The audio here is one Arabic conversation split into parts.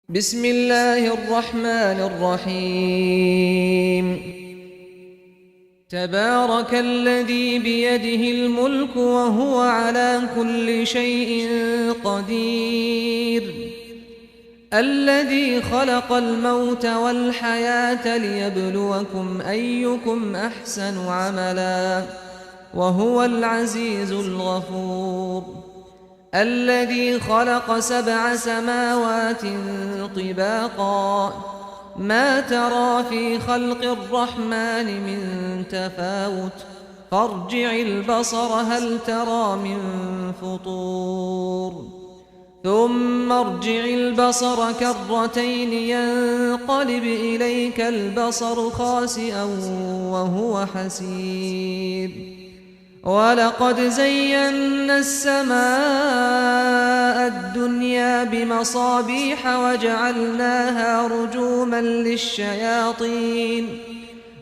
بسم الله الرحمن الرحيم. تبارك الذي بيده الملك وهو على كل شيء قدير، الذي خلق الموت والحياة ليبلوكم أيكم أحسن عملا، وهو العزيز الغفور. الذي خلق 7 سماوات طباقا، ما ترى في خلق الرحمن من تفاوت، فارجع البصر هل ترى من فطور، ثم ارجع البصر كرتين ينقلب إليك البصر خاسئا وهو حسير. ولقد زينا السماء الدنيا بمصابيح وجعلناها رجوما للشياطين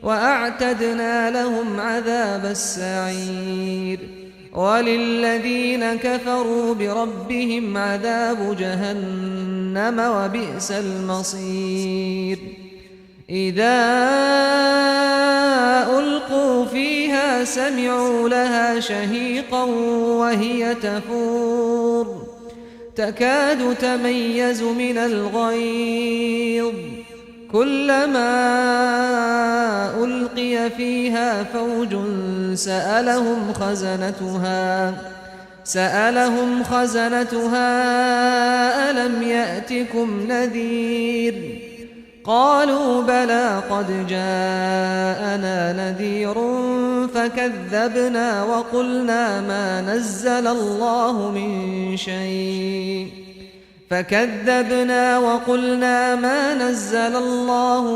وأعتدنا لهم عذاب السعير. وللذين كفروا بربهم عذاب جهنم وبئس المصير. إذا ألقوا فيها سمعوا لها شهيقا وهي تفور، تكاد تميز من الغيظ، كلما ألقي فيها فوج سألهم خزنتها ألم يأتكم نذير؟ قالوا بلى قد جاءنا نذير فكذبنا وقلنا ما نزل الله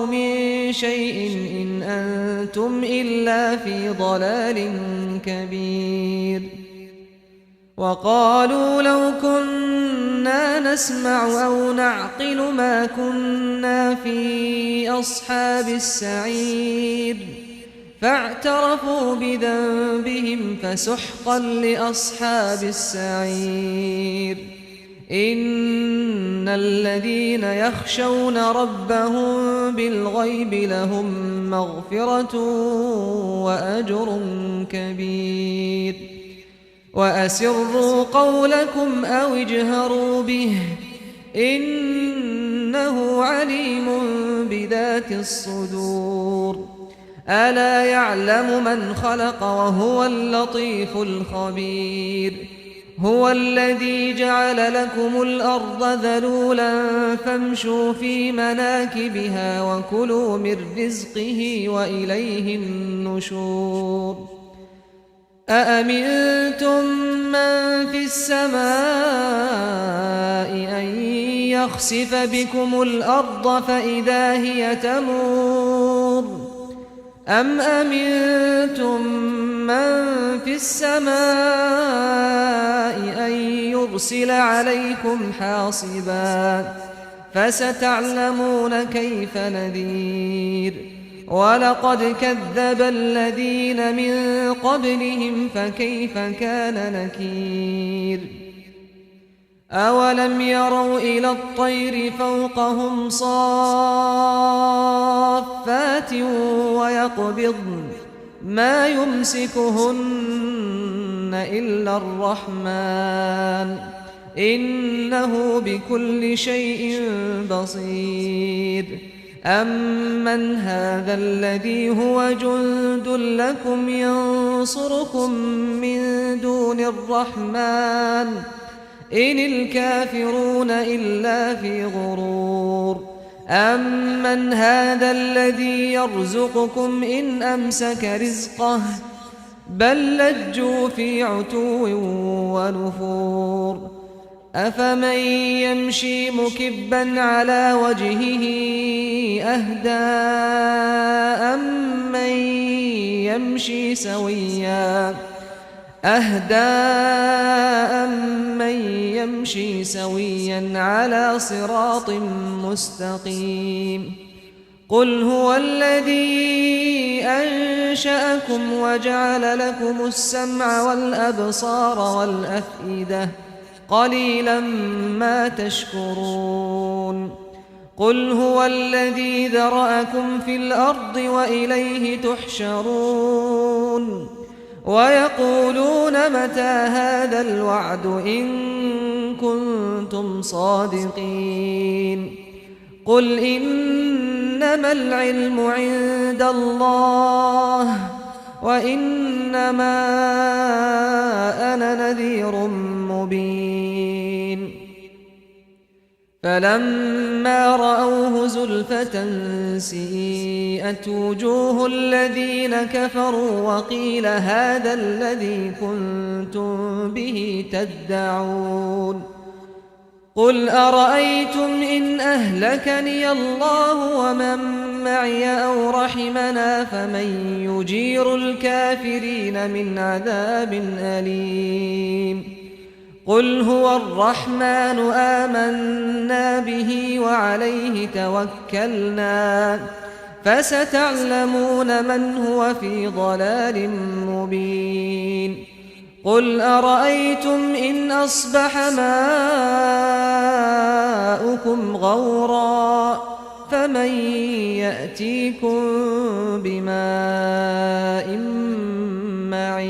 من شيء إن أنتم إلا في ضلال كبير. وقالوا لو كنا نسمع أو نعقل ما كنا في أصحاب السعير، فاعترفوا بذنبهم فسحقا لأصحاب السعير. إن الذين يخشون ربهم بالغيب لهم مغفرة وأجر كبير. وأسروا قولكم أو اجهروا به إنه عليم بذات الصدور. ألا يعلم من خلق وهو اللطيف الخبير. هو الذي جعل لكم الأرض ذلولا فامشوا في مناكبها وكلوا من رزقه وإليه النشور. أأمنتم من في السماء أن يخسف بكم الأرض فإذا هي تمور، أم أمنتم من في السماء أن يرسل عليكم حاصبا، فستعلمون كيف نذير. ولقد كذب الذين من قبلهم فكيف كان نكير. أولم يروا إلى الطير فوقهم صافات ويقبضن ما يمسكهن إلا الرحمن إنه بكل شيء بصير. أمن هذا الذي هو جند لكم ينصركم من دون الرحمن إن الكافرون إلا في غرور. أمن هذا الذي يرزقكم إن أمسك رزقه بل لجوا في عتو ونفور. أفمن يمشي مكبا على وجهه أهدى أمن يمشي سويا على صراط مستقيم. قل هو الذي أنشأكم وجعل لكم السمع والأبصار والأفئدة قليلا ما تشكرون. قل هو الذي ذرأكم في الأرض وإليه تحشرون ويقولون متى هذا الوعد إن كنتم صادقين قل إنما العلم عند الله وإنما أنا نذير مبين فلما رأوه زلفة سيئت وجوه الذين كفروا وقيل هذا الذي كنتم به تدعون قل أرأيتم إن أهلكني الله ومن معي أو رحمنا فمن يجير الكافرين من عذاب أليم قل هو الرحمن آمنا به وعليه توكلنا فستعلمون من هو في ضلال مبين قل أرأيتم إن أصبح ماؤكم غورا فمن يأتيكم بماء معين